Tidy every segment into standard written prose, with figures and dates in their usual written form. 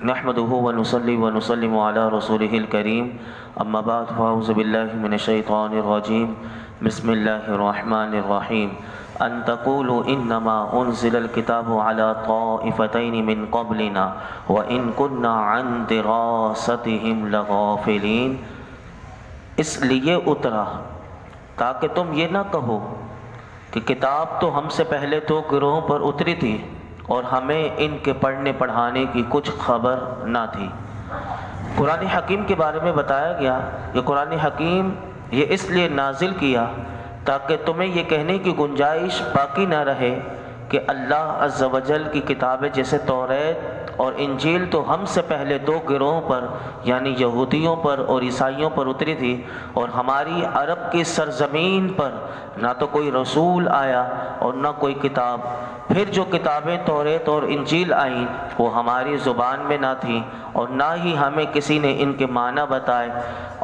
نحمده ونصلي ونسلم على رسوله الكريم اما بعد فاعوذ بالله من الشيطان الرجيم بسم الله الرحمن الرحيم ان تقولوا انما انزل الكتاب على طائفتين من قبلنا وان كنا عن دراستهم لغافلين، اس لیے اترا تاکہ تم یہ نہ کہو کہ کتاب تو ہم سے پہلے تو گروہوں پر اتری تھی اور ہمیں ان کے پڑھنے پڑھانے کی کچھ خبر نہ تھی۔ قرآن حکیم کے بارے میں بتایا گیا کہ قرآن حکیم یہ اس لیے نازل کیا تاکہ تمہیں یہ کہنے کی گنجائش باقی نہ رہے کہ اللہ عز و جل کی کتابیں جیسے توریت اور انجیل تو ہم سے پہلے دو گروہوں پر یعنی یہودیوں پر اور عیسائیوں پر اتری تھی، اور ہماری عرب کی سرزمین پر نہ تو کوئی رسول آیا اور نہ کوئی کتاب، پھر جو کتابیں توریت اور انجیل آئیں وہ ہماری زبان میں نہ تھیں اور نہ ہی ہمیں کسی نے ان کے معنی بتائے،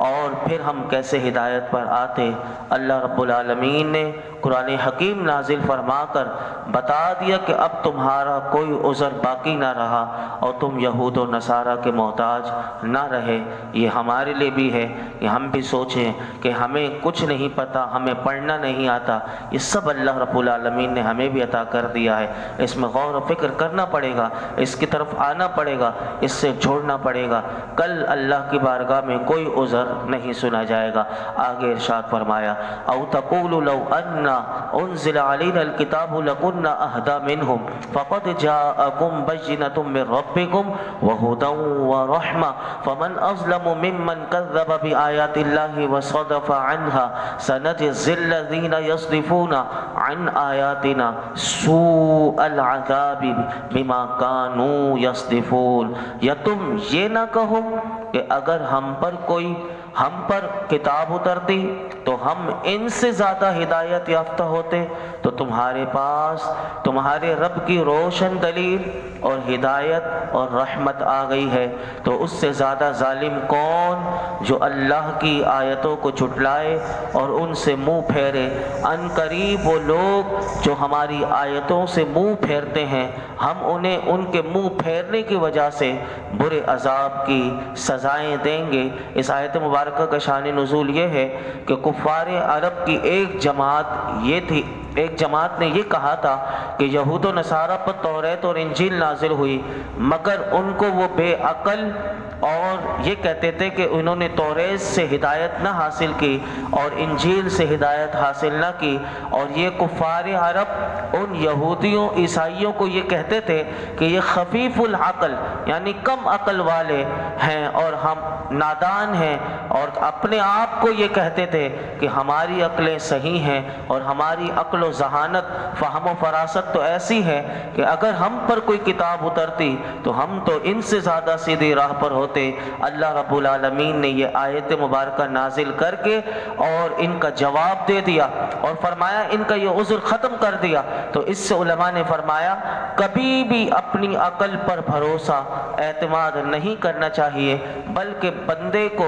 اور پھر ہم کیسے ہدایت پر آتے۔ اللہ رب العالمین نے قرآن حکیم نازل فرما کر بتا دیا کہ اب تمہارا کوئی عذر باقی نہ رہا اور تم یہود و نصارہ کے محتاج نہ رہے۔ یہ ہمارے لیے بھی ہے کہ ہم بھی سوچیں کہ ہمیں کچھ نہیں پتہ، ہمیں پڑھنا نہیں آتا، یہ سب اللہ رب العالمین نے ہمیں بھی عطا کر دیا ہے۔ اس میں غور و فکر کرنا پڑے گا، اس کی طرف آنا پڑے گا، اس سے جوڑنا پڑے گا، کل اللہ کی بارگاہ میں کوئی عذر نہیں سنا جائے گا۔ آگے ارشاد فرمایا او تقول لو ان انزل علينا الكتاب لكنا اهدى منهم فقد جاءكم بينة من ربكم وهدى ورحمة فمن اظلم ممن كذب بآيات الله وصدف عنها سنجزي الذين يصدفون عن آياتنا سوء العذاب بما كانوا يصدفون۔ یا تم یہ نہ کہو کہ اگر ہم پر کتاب اترتی تو ہم ان سے زیادہ ہدایت یافتہ ہوتے، تو تمہارے پاس تمہارے رب کی روشن دلیل اور ہدایت اور رحمت آ گئی ہے، تو اس سے زیادہ ظالم کون جو اللہ کی آیتوں کو جھٹلائے اور ان سے منہ پھیرے۔ ان قریب وہ لوگ جو ہماری آیتوں سے منہ پھیرتے ہیں، ہم انہیں ان کے منہ پھیرنے کی وجہ سے برے عذاب کی سزائیں دیں گے۔ اس آیت مبارکہ کا شان نزول یہ ہے کہ کفار عرب کی ایک جماعت نے یہ کہا تھا کہ یہود و نصارہ پر توریت اور انجیل نازل ہوئی، مگر ان کو وہ بے عقل اور یہ کہتے تھے کہ انہوں نے توریت سے ہدایت نہ حاصل کی اور انجیل سے ہدایت حاصل نہ کی، اور یہ کفار عرب ان یہودیوں عیسائیوں کو یہ کہتے تھے کہ یہ خفیف العقل یعنی کم عقل والے ہیں اور ہم نادان ہیں، اور اپنے آپ کو یہ کہتے تھے کہ ہماری عقلیں صحیح ہیں اور ہماری عقل و ذہانت فہم و فراست تو ایسی ہے کہ اگر ہم پر کوئی کتاب اترتی تو ہم تو ان سے زیادہ سیدھی راہ پر ہوتے۔ اللہ رب العالمین نے یہ آیت مبارکہ نازل کر کے اور ان کا جواب دے دیا اور فرمایا ان کا یہ عذر ختم کر دیا۔ تو اس سے علماء نے فرمایا کبھی بھی اپنی عقل پر بھروسہ اعتماد نہیں کرنا چاہیے، بلکہ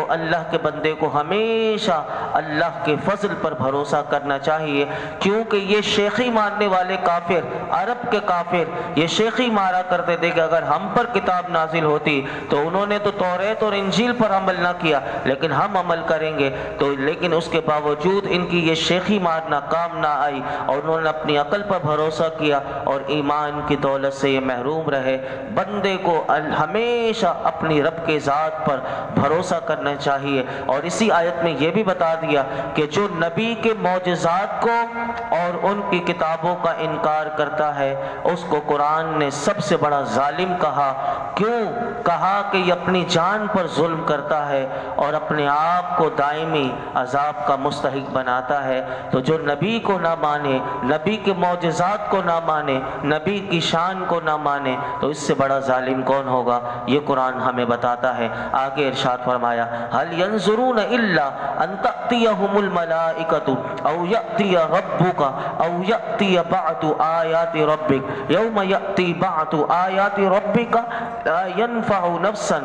اللہ کے بندے کو ہمیشہ اللہ کے فضل پر بھروسہ کرنا چاہیے، کیونکہ یہ شیخی مارنے والے کافر، عرب کے کافر یہ شیخی مارا کرتے تھے کہ اگر ہم پر کتاب نازل ہوتی تو انہوں نے تو توریت اور انجیل پر عمل نہ کیا لیکن ہم عمل کریں گے، لیکن اس کے باوجود ان کی یہ شیخی مارنا کام نہ آئی اور انہوں نے اپنی عقل پر بھروسہ کیا اور ایمان کی دولت سے یہ محروم رہے۔ بندے کو ہمیشہ اپنی رب کے ذات پر بھروسہ کرنا چاہیے، اور اسی آیت میں یہ بھی بتا دیا کہ جو نبی کے معجزات کو اور ان کی کتابوں کا انکار کرتا ہے اس کو قرآن نے سب سے بڑا ظالم کہا۔ کیوں کہا کہ یہ اپنی جان پر ظلم کرتا ہے اور اپنے آپ کو دائمی عذاب کا مستحق بناتا ہے۔ تو جو نبی کو نہ مانے، نبی کے معجزات کو نہ مانے، نبی کی شان کو نہ مانے، تو اس سے بڑا ظالم کون ہوگا؟ یہ قرآن ہمیں بتاتا ہے۔ آگے ارشاد فرمایا هل ينظرون الا ان تأتيهم الملائكة او يأتي ربك او يأتي بعض آيات ربك يوم يأتي بعض آيات ربك لا ينفع نفسا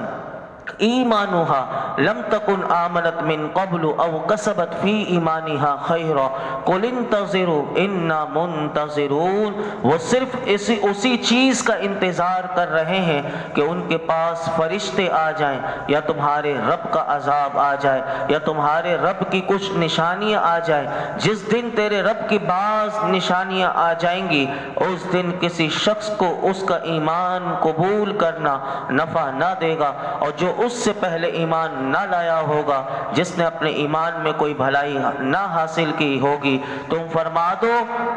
ایمانہا لم تکن آمنت من قبل او کسبت فی ایمانہا خیرا قل انتظروا انا منتظرون۔ وہ صرف اسی چیز کا انتظار کر رہے ہیں کہ ان کے پاس فرشتے آ جائیں، یا تمہارے رب کا عذاب آ جائے، یا تمہارے رب کی کچھ نشانیاں آ جائیں۔ جس دن تیرے رب کی بعض نشانیاں آ جائیں گی، اس دن کسی شخص کو اس کا ایمان قبول کرنا نفع نہ دے گا، اور جو اس سے پہلے ایمان نہ لایا ہوگا، جس نے اپنے ایمان میں کوئی بھلائی نہ حاصل کی ہوگی، تم فرما دو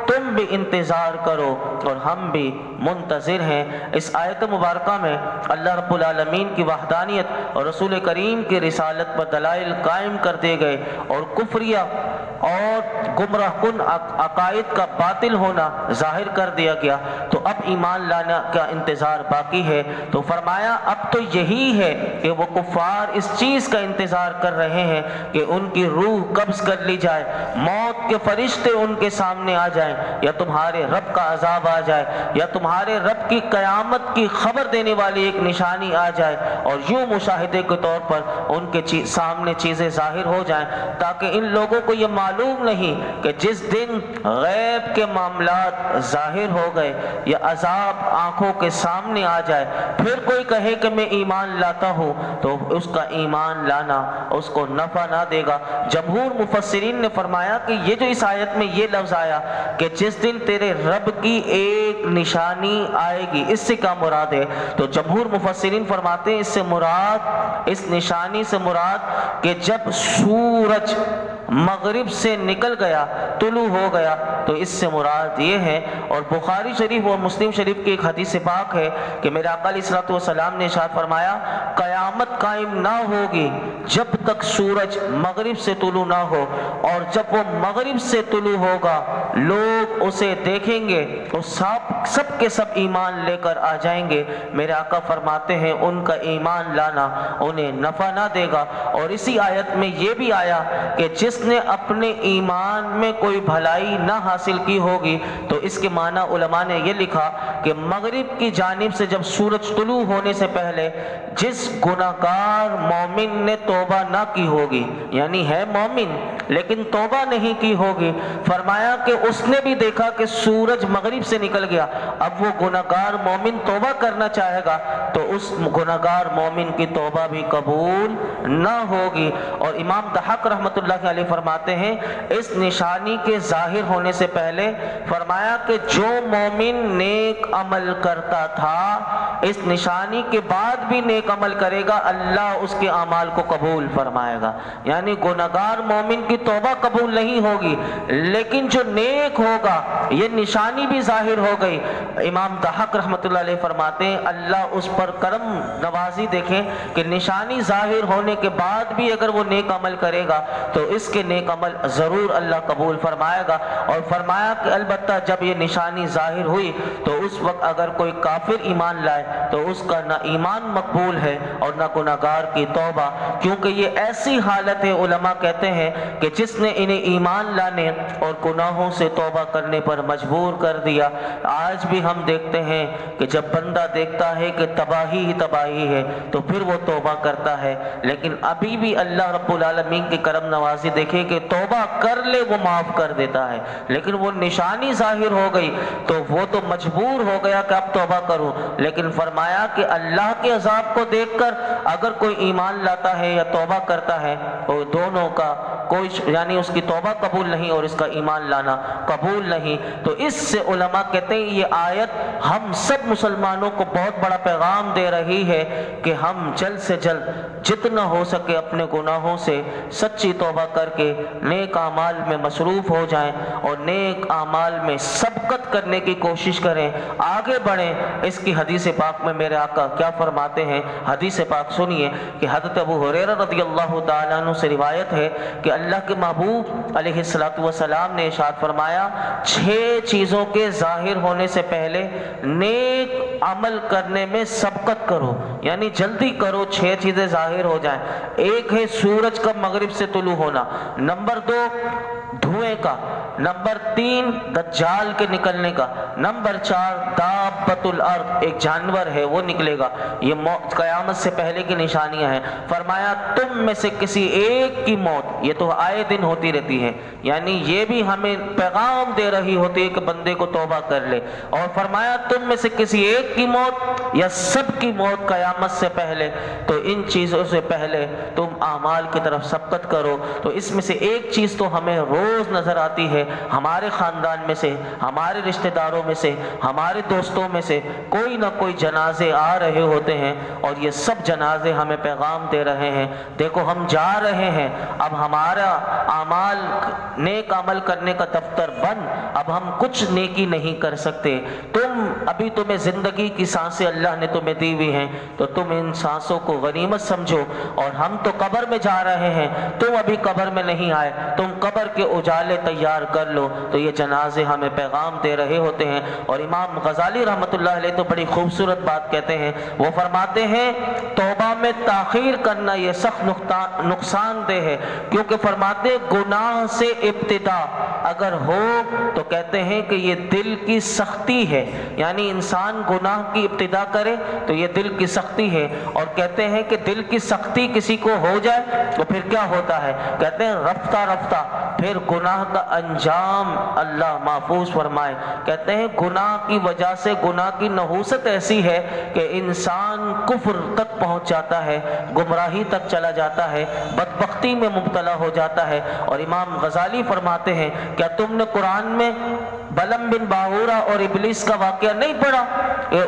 تم بھی انتظار کرو اور ہم بھی منتظر ہیں۔ اس آیت مبارکہ میں اللہ رب العالمین کی وحدانیت اور رسول کریم کی رسالت پر دلائل قائم کر دیے گئے، اور کفریہ اور گمراہ کن عقائد کا باطل ہونا ظاہر کر دیا گیا۔ تو اب ایمان لانا کا انتظار باقی ہے۔ تو فرمایا اب تو یہی ہے کہ وہ کفار اس چیز کا انتظار کر رہے ہیں کہ ان کی روح قبض کر لی جائے، موت کے فرشتے ان کے سامنے آ جائیں، یا تمہارے رب کا عذاب آ جائے، یا تمہارے رب کی قیامت کی خبر دینے والی ایک نشانی آ جائے، اور یوں مشاہدے کے طور پر ان کے سامنے چیزیں ظاہر ہو جائیں، تاکہ ان لوگوں کو یہ معلوم نہیں کہ جس دن غیب کے معاملات ظاہر ہو گئے یا عذاب آنکھوں کے سامنے آ جائے، پھر کوئی کہے کہ میں ایمان لاتا ہوں، تو اس کا ایمان لانا اس کو نفع نہ دے گا۔ جمہور مفسرین نے فرمایا کہ یہ جو اس آیت میں یہ لفظ آیا کہ جس دن تیرے رب کی ایک نشانی آئے گی، اس سے کیا مراد ہے؟ تو جمہور مفسرین فرماتے ہیں اس سے مراد، اس نشانی سے مراد کہ جب سورج مغرب سے نکل گیا، طلوع ہو گیا، تو اس سے مراد یہ ہے۔ اور بخاری شریف اور مسلم شریف کی ایک حدیث پاک ہے کہ میرے آقا علیہ الصلوۃ والسلام نے ارشاد فرمایا قیامت قائم نہ ہوگی جب تک سورج مغرب سے طلوع نہ ہو، اور جب وہ مغرب سے طلوع ہوگا لوگ اسے دیکھیں گے تو سب کے سب ایمان لے کر آ جائیں گے۔ میرے آقا فرماتے ہیں ان کا ایمان لانا انہیں نفع نہ دے گا۔ اور اسی آیت میں یہ بھی آیا کہ جس نے اپنے ایمان میں کوئی بھلائی نہ حاصل کی ہوگی، تو اس کے معنی علماء نے یہ لکھا کہ مغرب کی جانب سے جب سورج طلوع ہونے سے پہلے جس گناہگار مومن نے توبہ نہ کی ہوگی، یعنی ہے مومن لیکن توبہ نہیں کی ہوگی، فرمایا کہ اس نے بھی دیکھا کہ سورج مغرب سے نکل گیا، اب وہ گناہگار مومن توبہ کرنا چاہے گا تو اس گناہگار مومن کی توبہ بھی قبول نہ ہوگی۔ اور امام ضحاک رحمۃ اللہ علیہ فرماتے ہیں اس نشانی کے ظاہر ہونے سے پہلے فرمایا کہ جو مومن نیک عمل کرتا تھا اس نشانی کے بعد بھی نیک عمل کرے گا، اللہ اس کے اعمال کو قبول فرمائے گا۔ یعنی گناہگار مومن کی توبہ قبول نہیں ہوگی، لیکن جو نیک ہوگا یہ نشانی بھی ظاہر ہو گئی۔ امام ضحاک رحمۃ اللہ علیہ فرماتے ہیں اللہ اس پر کرم نوازی دیکھیں کہ نشانی ظاہر ہونے کے بعد بھی اگر وہ نیک عمل کرے گا تو اس کے نیک عمل ضرور اللہ قبول فرمائے گا۔ اور فرمایا کہ البتہ جب یہ نشانی ظاہر ہوئی تو اس وقت اگر کوئی کافر ایمان لائے تو اس کا نہ ایمان مقبول ہے اور نہ گناہگار کی توبہ، کیونکہ یہ ایسی حالت ہے علماء کہتے ہیں کہ جس نے انہیں ایمان لانے اور گناہوں سے توبہ کرنے پر مجبور کر دیا۔ آج بھی ہم دیکھتے ہیں کہ جب بندہ دیکھتا ہے کہ تباہی ہی تباہی ہے تو پھر وہ توبہ کرتا ہے، لیکن ابھی بھی اللہ رب العالمین کی کرم نوازی دیکھیں کہ توبہ کر لے وہ معاف کر دیتا ہے، لیکن وہ نشانی ظاہر ہو گئی تو وہ تو مجبور ہو گیا کہ اب توبہ کروں۔ لیکن فرمایا کہ اللہ کے عذاب کو دیکھ کر اگر کوئی ایمان لاتا ہے یا توبہ کرتا ہے تو دونوں کا کوئی یعنی اس کی توبہ قبول نہیں اور اس کا ایمان لانا قبول نہیں۔ تو اس سے علماء کہتے ہیں یہ آیت ہم سب مسلمانوں کو بہت بڑا پیغام دے رہی ہے کہ ہم جلد سے جلد جتنا ہو سکے اپنے گناہوں سے سچی توبہ کر کے نیک اعمال میں مصروف ہو جائیں اور نیک اعمال میں سبقت کرنے کی کوشش کریں، آگے بڑھیں۔ اس کی حدیث پاک میں میرے آقا کیا فرماتے ہیں، حدیث پاک سنیے کہ حضرت ابو ہریرہ رضی اللہ تعالیٰ عنہ سے روایت ہے کہ اللہ کے محبوب علیہ الصلوۃ والسلام نے ارشاد فرمایا 6 چیزوں کے ظاہر ہونے سے پہلے نیک عمل کرنے میں سبقت کرو، یعنی جلدی کرو 6 چیزیں ظاہر ہو جائیں۔ ایک ہے سورج کا مغرب سے طلوع ہونا، نمبر 2 دھوئیں کا، نمبر 3 دجال کے نکلنے کا، نمبر 4 دابۃ الارض ایک جانور ہے وہ نکلے گا، یہ قیامت سے پہلے کی نشانیاں ہیں۔ فرمایا تم میں سے کسی ایک کی موت، یہ تو آئے دن ہوتی رہتی ہے، یعنی یہ بھی ہمیں پیغام دے رہی ہوتی ہے کہ بندے کو توبہ کر لے، اور فرمایا تم میں سے کسی ایک کی موت یا سب کی موت قیامت سے پہلے، تو ان چیزوں سے پہلے تم اعمال کی طرف سبقت کرو۔ تو اس میں سے ایک چیز تو ہمیں روز نظر آتی ہے، ہمارے خاندان میں سے، ہمارے رشتہ داروں میں سے، ہمارے دوستوں میں سے کوئی نہ کوئی جنازے آ رہے ہوتے ہیں، اور یہ سب جنازے ہمیں پیغام دے رہے ہیں دیکھو ہم جا رہے ہیں، اب ہمارا اعمال نیک عمل کرنے کا دفتر بند، اب ہم کچھ نیکی نہیں کر سکتے۔ ابھی تمہیں زندگی کی سانسیں اللہ نے تمہیں دی ہوئی ہیں، تو تم ان سانسوں کو غنیمت سمجھو، اور ہم تو قبر میں جا رہے ہیں، تم ابھی قبر میں نہیں آئے، تم قبر کے اجالے تیار کر لو۔ تو یہ جنازے ہمیں پیغام دے رہے ہوتے ہیں۔ اور امام غزالی رحمۃ اللہ علیہ تو بڑی خوبصورت بات کہتے ہیں، وہ فرماتے ہیں توبہ میں تاخیر کرنا یہ سخت نقصان دہ ہے، کیونکہ فرماتے ہیں گناہ سے ابتدا اگر ہو تو کہتے ہیں کہ یہ دل کی سختی ہے، یعنی انسان گناہ کی ابتدا کرے تو یہ دل کی سختی ہے، اور کہتے ہیں کہ دل کی سختی کسی کو ہو جائے تو پھر کیا ہوتا ہے، کہتے ہیں رفتہ رفتہ پھر گناہ کا انجام اللہ محفوظ فرمائے۔ کہتے ہیں گناہ کی وجہ سے گناہ کی نحوست ایسی ہے کہ انسان کفر تک پہنچ جاتا ہے، گمراہی تک چلا جاتا ہے، بدبختی میں مبتلا ہو جاتا ہے۔ اور امام غزالی فرماتے ہیں کیا تم نے قرآن میں بلم بن باہورہ اور ابلیس کا واقعہ نہیں پڑھا؟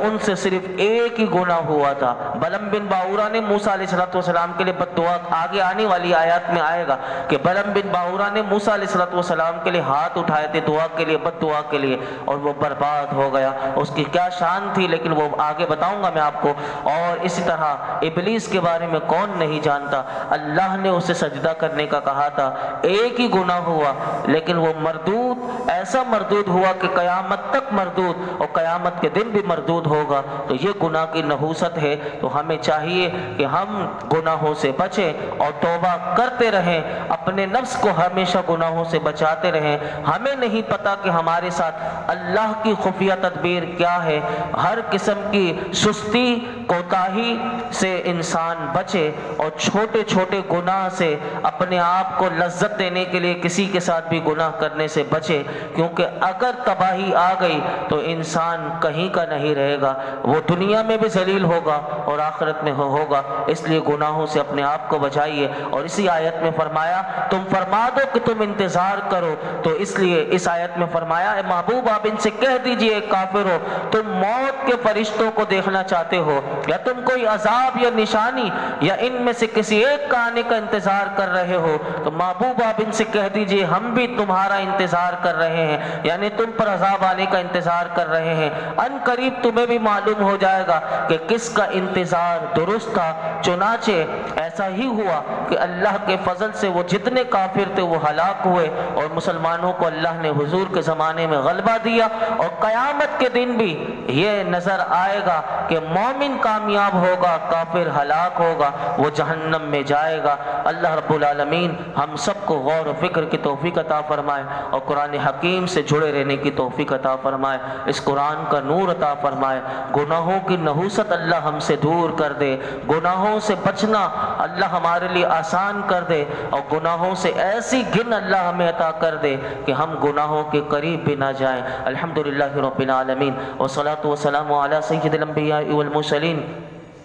ان سے صرف ایک ہی گناہ ہوا تھا۔ بلم بن باہورہ نے موسیٰ علیہ السلام کے لیے بد دعا، آگے آنے والی آیات میں آئے گا کہ بلم بن باہورہ نے موسیٰ علیہ السلام کے لیے ہاتھ اٹھائے تھے دعا کے لیے، بد دعا کے لیے، اور وہ برباد ہو گیا۔ اس کی کیا شان تھی لیکن وہ آگے بتاؤں گا میں آپ کو۔ اور اسی طرح ابلیس کے بارے میں کون نہیں جانتا، اللہ نے اسے سجدہ کرنے کا کہا تھا، ایک ہی گناہ ہوا لیکن وہ مردود، ایسا مردود ہوا کہ قیامت تک مردود، اور قیامت کے دن بھی مردود ہوگا۔ تو یہ گناہ کی نحوست ہے۔ تو ہمیں چاہیے کہ ہم گناہوں سے بچیں اور توبہ کرتے رہیں، اپنے نفس کو ہمیشہ گناہوں سے بچاتے رہیں۔ ہمیں نہیں پتا کہ ہمارے ساتھ اللہ کی خفیہ تدبیر کیا ہے۔ ہر قسم کی سستی کوتاہی سے انسان بچے، اور چھوٹے چھوٹے گناہ سے اپنے آپ کو لذت دینے کے لیے کسی کے ساتھ بھی گناہ کرنے سے بچے، کیونکہ اگر تباہی آ گئی تو انسان کہیں کا نہیں رہے گا، وہ دنیا میں بھی ذلیل ہوگا اور آخرت میں ہوگا۔ اس لیے گناہوں سے اپنے آپ کو بچائیے۔ اور اسی آیت میں فرمایا تم فرما دو کہ تم انتظار کرو، تو اس لیے اس آیت میں فرمایا اے محبوب آپ ان سے کہہ دیجئے کافرو، تم موت کے فرشتوں کو دیکھنا چاہتے ہو یا تم کوئی عذاب یا نشانی یا ان میں سے کسی ایک کا آنے کا انتظار کر رہے ہو، تو محبوب آپ ان سے کہہ دیجئے ہم بھی تمہارا انتظار کر رہے ہیں، یعنی تم پر عذاب آنے کا انتظار کر رہے ہیں۔ ان قریب تمہیں بھی معلوم ہو جائے گا کہ کس کا انتظار درست تھا۔ چنانچہ ایسا ہی ہوا کہ اللہ کے فضل سے وہ جتنے کافر تھے وہ ہلاک ہوئے، اور مسلمانوں کو اللہ نے حضور کے زمانے میں غلبہ دیا۔ اور قیامت کے دن بھی یہ نظر آئے گا کہ مومن کامیاب ہوگا، کافر ہلاک ہوگا، وہ جہنم میں جائے گا۔ اللہ رب العالمین ہم سب کو غور و فکر کی توفیق عطا فرمائے، اور قرآن حکیم سے جڑے رہنے کی توفیق عطا فرمائے، اس قرآن کا نور عطا فرمائے، گناہوں کی نحوست اللہ ہم سے دور کر دے، گناہوں سے بچنا اللہ ہمارے لیے آسان کر دے، اور گناہوں سے ایسی گن اللہ ہمیں عطا کر دے کہ ہم گناہوں کے قریب بھی نہ جائیں۔ الحمدللہ رب العالمین، والصلاة والسلام علی سید الانبیاء والمرسلین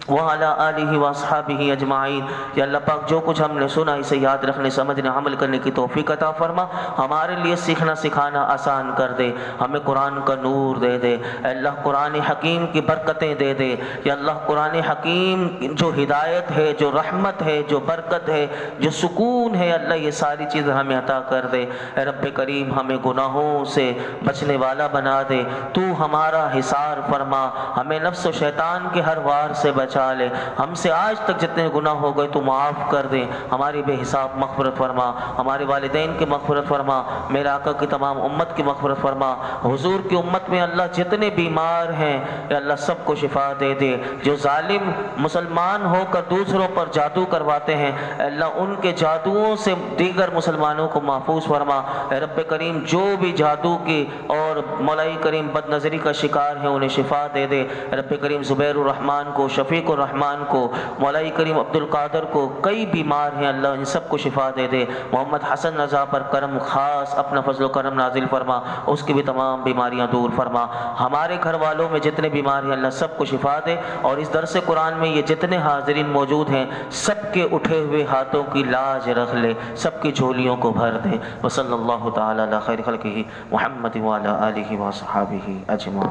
وعلیٰ آلہ واصحابہ اجمعین۔ یا اللہ پاک جو کچھ ہم نے سنا اسے یاد رکھنے، سمجھنے، عمل کرنے کی توفیق عطا فرما، ہمارے لیے سیکھنا سکھانا آسان کر دے، ہمیں قرآن کا نور دے دے، اے اللہ قرآن حکیم کی برکتیں دے دے، یا اللہ قرآن حکیم جو ہدایت ہے، جو رحمت ہے، جو برکت ہے، جو سکون ہے، اللہ یہ ساری چیزیں ہمیں عطا کر دے۔ اے رب کریم ہمیں گناہوں سے بچنے والا بنا دے، تو ہمارا حصار فرما، ہمیں نفس و شیطان کے ہر وار سے بچا بچا لے، ہم سے آج تک جتنے گناہ ہو گئے تو معاف کر دیں، ہماری بے حساب مغفرت فرما، ہمارے والدین کی مغفرت فرما، میرے آقا کی تمام امت کی مغفرت فرما۔ حضور کی امت میں اللہ جتنے بیمار ہیں یا اللہ سب کو شفا دے دے، جو ظالم مسلمان ہو کر دوسروں پر جادو کرواتے ہیں اے اللہ ان کے جادوؤں سے دیگر مسلمانوں کو محفوظ فرما۔ اے رب کریم جو بھی جادو کی اور مولائی کریم بد نظری کا شکار ہیں انہیں شفا دے دے۔ اے رب کریم زبیر الرحمن کو، شفیق الرحمن کو، مولائی کریم عبد القادر کو، کئی بیمار ہیں اللہ ان سب کو شفا دے دے۔ محمد حسن رضا پر کرم خاص اپنا فضل و کرم نازل فرما، اس کی بھی تمام بیماریاں دور فرما۔ ہمارے گھر والوں میں جتنے بیمار ہیں اللہ سب کو شفا دے، اور اس درس قرآن میں یہ جتنے حاضرین موجود ہیں سب کے اٹھے ہوئے ہاتھوں کی لاج رکھ لے، سب کی جھولیوں کو بھر دے۔ وصلی اللہ تعالی علی خیر خلقہ محمد وعلی آلہ وصحبہ اجمعین۔